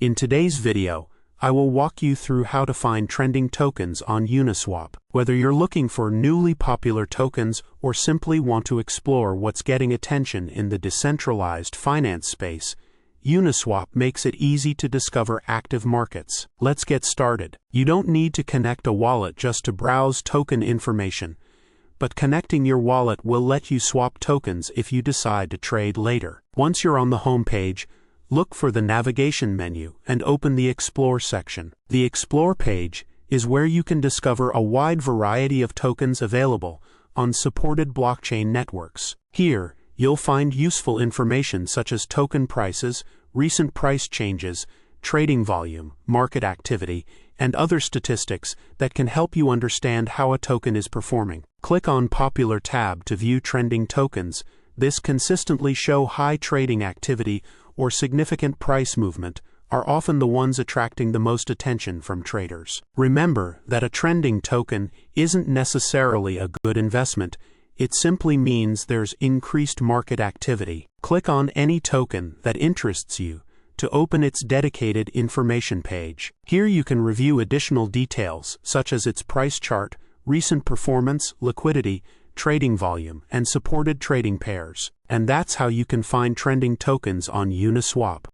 In today's video, I will walk you through how to find trending tokens on Uniswap. Whether you're looking for newly popular tokens or simply want to explore what's getting attention in the decentralized finance space, Uniswap makes it easy to discover active markets. Let's get started. You don't need to connect a wallet just to browse token information, but connecting your wallet will let you swap tokens if you decide to trade later. Once you're on the home page, look for the navigation menu and open the Explore section. The Explore page is where you can discover a wide variety of tokens available on supported blockchain networks. Here, you'll find useful information such as token prices, recent price changes, trading volume, market activity, and other statistics that can help you understand how a token is performing. Click on Popular tab to view trending tokens. This consistently show high trading activity or significant price movement are often the ones attracting the most attention from traders. Remember that a trending token isn't necessarily a good investment. It simply means there's increased market activity. Click on any token that interests you to open its dedicated information page. Here you can review additional details such as its price chart, recent performance, liquidity, trading volume, and supported trading pairs. And that's how you can find trending tokens on Uniswap.